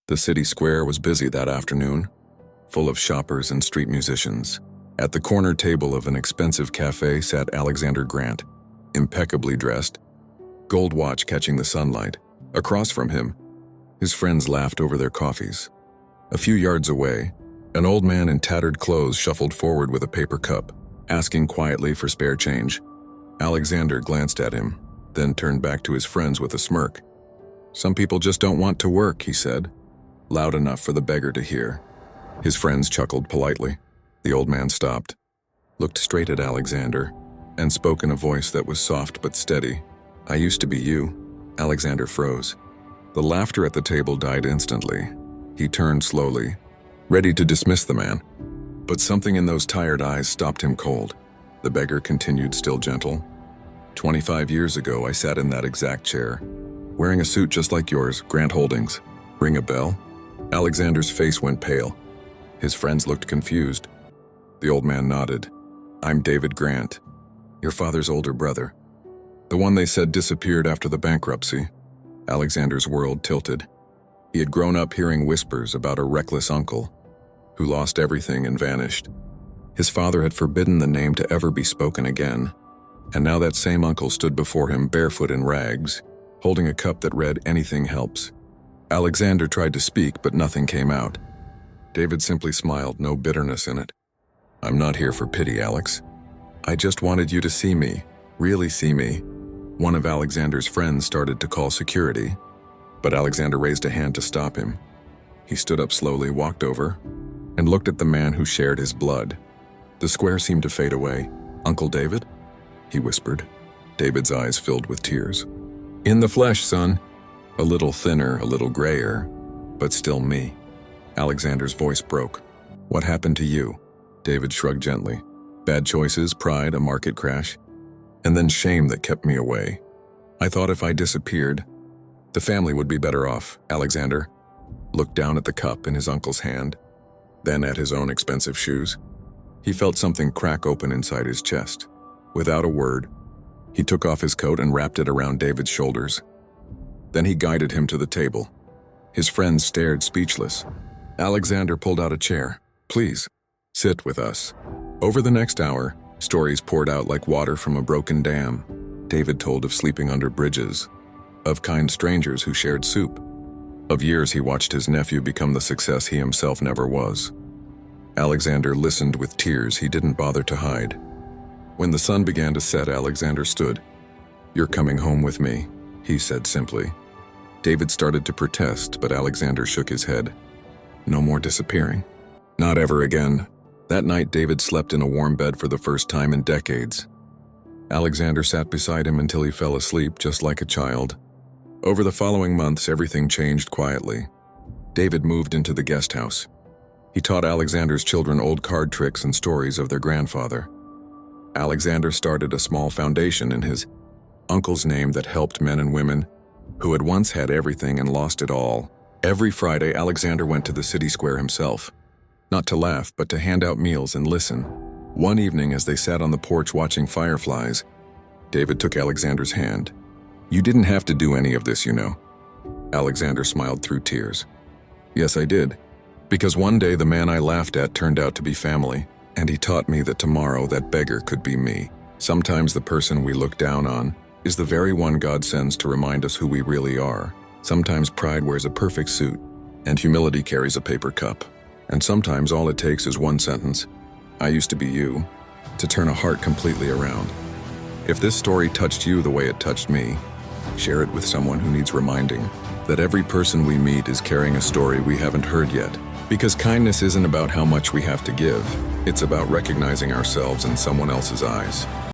The city square was busy that afternoon, full of shoppers and street musicians. At the corner table of an expensive café sat Alexander Grant, impeccably dressed, gold watch catching the sunlight. Across from him, his friends laughed over their coffees. A few yards away, an old man in tattered clothes shuffled forward with a paper cup, asking quietly for spare change. Alexander glanced at him, then turned back to his friends with a smirk. "Some people just don't want to work," he said, loud enough for the beggar to hear. His friends chuckled politely. The old man stopped, looked straight at Alexander, and spoke in a voice that was soft but steady. "I used to be you." Alexander froze. The laughter at the table died instantly. He turned slowly, ready to dismiss the man. But something in those tired eyes stopped him cold. The beggar continued, still gentle. 25 years ago, I sat in that exact chair, wearing a suit just like yours, Grant Holdings. Ring a bell?" Alexander's face went pale. His friends looked confused. The old man nodded. "I'm David Grant, your father's older brother. The one they said disappeared after the bankruptcy." Alexander's world tilted. He had grown up hearing whispers about a reckless uncle who lost everything and vanished. His father had forbidden the name to ever be spoken again, and now that same uncle stood before him barefoot in rags, holding a cup that read, "Anything helps." Alexander tried to speak, but nothing came out. David simply smiled, no bitterness in it. "I'm not here for pity, Alex. I just wanted you to see me, really see me." One of Alexander's friends started to call security, but Alexander raised a hand to stop him. He stood up slowly, walked over, and looked at the man who shared his blood. The square seemed to fade away. "Uncle David?" he whispered. David's eyes filled with tears. "In the flesh, son. A little thinner, a little grayer, but still me." Alexander's voice broke. "What happened to you?" David shrugged gently. "Bad choices, pride, a market crash, and then shame that kept me away. I thought if I disappeared, the family would be better off." Alexander looked down at the cup in his uncle's hand, then at his own expensive shoes. He felt something crack open inside his chest. Without a word, he took off his coat and wrapped it around David's shoulders. Then he guided him to the table. His friends stared speechless. Alexander pulled out a chair. "Please, sit with us." Over the next hour, stories poured out like water from a broken dam. David told of sleeping under bridges, of kind strangers who shared soup, of years he watched his nephew become the success he himself never was. Alexander listened with tears he didn't bother to hide. When the sun began to set, Alexander stood. "You're coming home with me," he said simply. David started to protest, but Alexander shook his head. "No more disappearing. Not ever again." That night, David slept in a warm bed for the first time in decades. Alexander sat beside him until he fell asleep, just like a child. Over the following months, everything changed quietly. David moved into the guest house. He taught Alexander's children old card tricks and stories of their grandfather. Alexander started a small foundation in his uncle's name that helped men and women who had once had everything and lost it all. Every Friday, Alexander went to the city square himself, not to laugh, but to hand out meals and listen. One evening, as they sat on the porch watching fireflies, David took Alexander's hand. "You didn't have to do any of this, you know." Alexander smiled through tears. "Yes, I did. Because one day the man I laughed at turned out to be family, and he taught me that tomorrow that beggar could be me. Sometimes the person we look down on is the very one God sends to remind us who we really are. Sometimes pride wears a perfect suit, and humility carries a paper cup. And sometimes all it takes is one sentence, 'I used to be you,' to turn a heart completely around." If this story touched you the way it touched me, share it with someone who needs reminding that every person we meet is carrying a story we haven't heard yet. Because kindness isn't about how much we have to give, it's about recognizing ourselves in someone else's eyes.